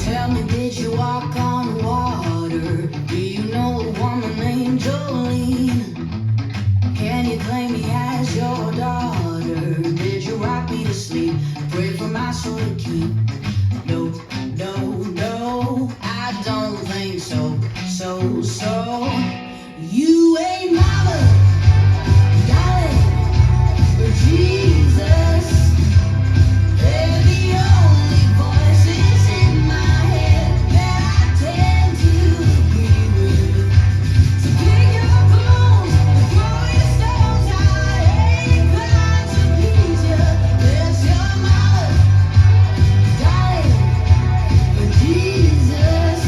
Tell me, did you walk on water? Do you know a woman named Dolly? Can you claim me as your daughter? Did you rock me to sleep? Pray for my soul to keep? No, no, no, I don't think so. So, you ain't mama, Dolly, or Jesus. They're the only voices in my head that I tend to agree with. So pick your bones and throw your stones. I ain't inclined to please you. There's your mama, Dolly, or Jesus.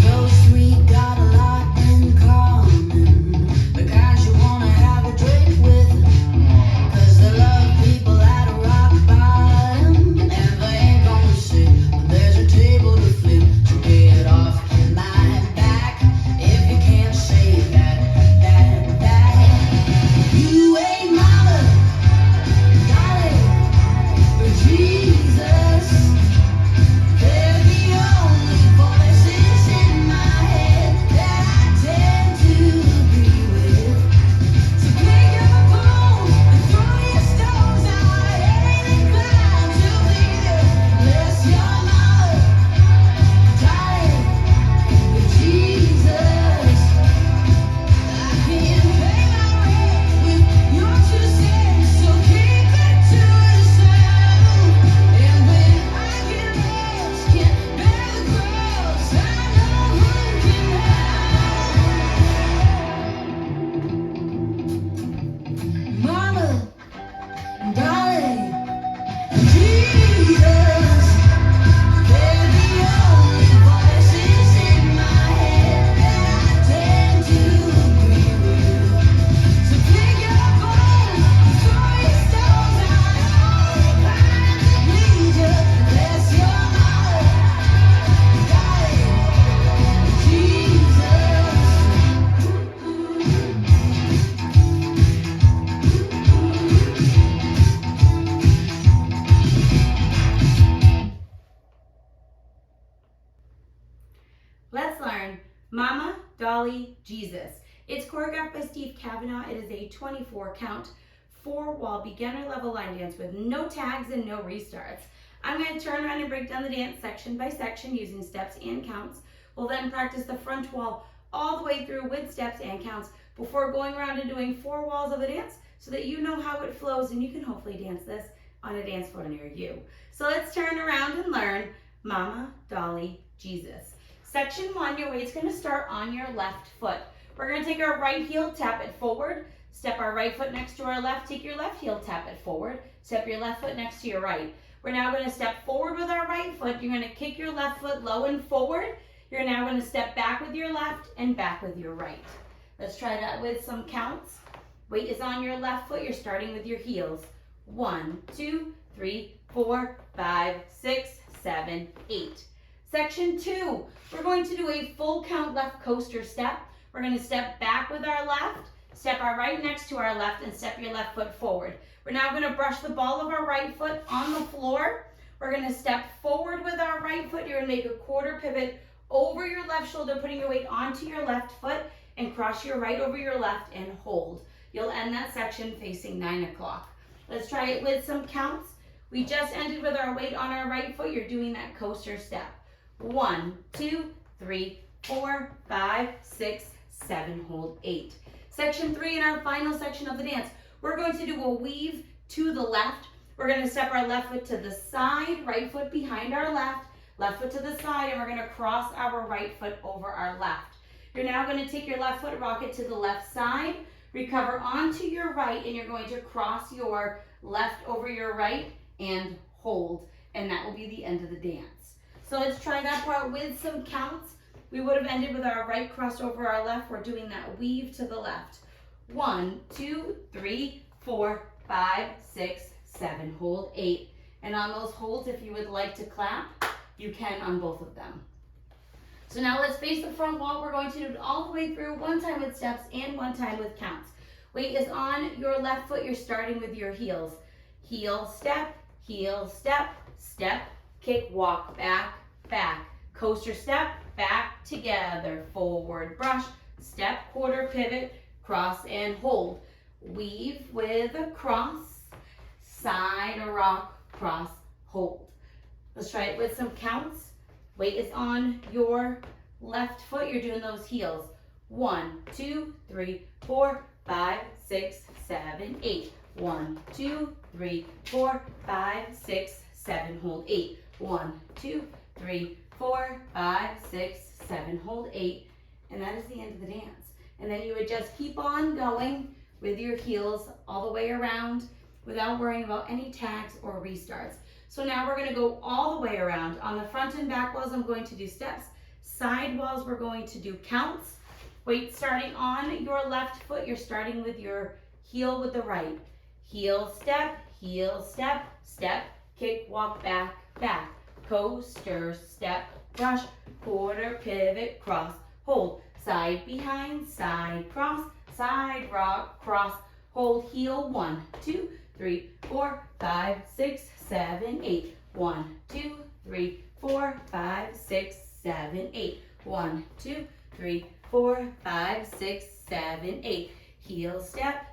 Those three got a lot in common. The kinds you wanna have a drink with. 'Cause they love people at a rock bottom. And they ain't gonna sit when there's a table to flip. So get off my back if you can't say that. You ain't mama, Dolly, or Jesus. They're the only voices in my head that I tend to agree with. So pick your bones and throw your stones. I ain't inclined to believe you. Bless your mama, Dolly, or Jesus. I can't pay my rent with your 2 cents, so keep it to yourself. And when I get lost, can't bear the cross, I know who can help. Mama, Dolly, Jesus. They're the only voices in my head that I tend to agree with. So pick your bones and throw your stones. I ain't inclined to please you. Bless your mama, Dolly, Jesus. Let's learn Mama, Dolly, Jesus. It's choreographed by Cavenaugh. It is a 24 count, 4-wall beginner level line dance with no tags and no restarts. I'm going to turn around and break down the dance section by section using steps and counts. We'll then practice the front wall all the way through with steps and counts before going around and doing 4 walls of a dance so that you know how it flows and you can hopefully dance this on a dance floor near you. So let's turn around and learn Mama, Dolly, Jesus. Section 1, your weight's going to start on your left foot. We're going to take our right heel, tap it forward, step our right foot next to our left, take your left heel, tap it forward, step your left foot next to your right. We're now going to step forward with our right foot. You're going to kick your left foot low and forward. You're now going to step back with your left and back with your right. Let's try that with some counts. Weight is on your left foot. You're starting with your heels. 1, 2, 3, 4, 5, 6, 7, 8. Section 2, we're going to do a full count left coaster step. We're going to step back with our left, step our right next to our left, and step your left foot forward. We're now going to brush the ball of our right foot on the floor. We're going to step forward with our right foot. You're going to make a quarter pivot over your left shoulder, putting your weight onto your left foot, and cross your right over your left and hold. You'll end that section facing 9 o'clock. Let's try it with some counts. We just ended with our weight on our right foot. You're doing that coaster step. 1, 2, 3, 4, 5, 6, 7, hold 8. Section 3 in our final section of the dance, we're going to do a weave to the left. We're going to step our left foot to the side, right foot behind our left foot to the side, and we're going to cross our right foot over our left. You're now going to take your left foot, rock it to the left side, recover onto your right, and you're going to cross your left over your right and hold, and that will be the end of the dance. So let's try that part with some counts. We would have ended with our right crossed over our left. We're doing that weave to the left. 1, 2, 3, 4, 5, 6, 7, hold 8. And on those holds, if you would like to clap, you can on both of them. So now let's face the front wall. We're going to do it all the way through, one time with steps and one time with counts. Weight is on your left foot. You're starting with your heels. Heel, step, step, kick, walk, back, back. Coaster step, back, together, forward, brush, step, quarter, pivot, cross and hold. Weave with a cross, side, rock, cross, hold. Let's try it with some counts. Weight is on your left foot. You're doing those heels. 1, 2, 3, 4, 5, 6, 7, 8. 1, 2, 3, 4, 5, 6, 7. Hold 8. 1, 2, 3, 4, 5, 6, 7. Hold 8. And that is the end of the dance. And then you would just keep on going with your heels all the way around without worrying about any tags or restarts. So now we're going to go all the way around. On the front and back walls, I'm going to do steps. Side walls, we're going to do counts. Weight starting on your left foot. You're starting with your heel with the right. Heel, step, step, kick, walk, back, back. Coaster, step, brush, quarter, pivot, cross, hold. Side, behind, side, cross, side, rock, cross, hold, heel. 1, 2, 3, 4, 5, 6, 7, 8. 1, 2, 3, 4, 5, 6, 7, 8. 1, 2, 3, 4, 5, 6, 7, 8. Heel, step,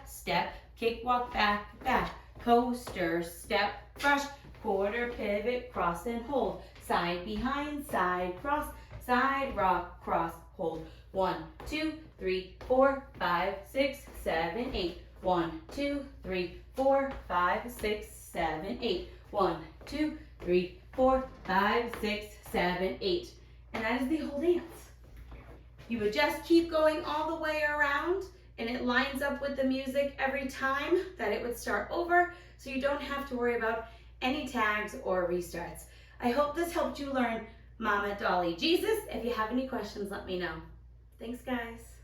step, kick, walk, back, back. Coaster, step, brush, quarter, pivot, cross and hold. Side, behind, side, cross, side, rock, cross, hold. 1, 2, 3, 4, 5, 6, 7, 8. 1, 2, 3, 4, 5, 6, 7, 8. 1, 2, 3, 4, 5, 6, 7, 8. And that is the whole dance. You would just keep going all the way around, and it lines up with the music every time that it would start over, so you don't have to worry about any tags or restarts. I hope this helped you learn Mama, Dolly, Jesus. If you have any questions, let me know. Thanks, guys.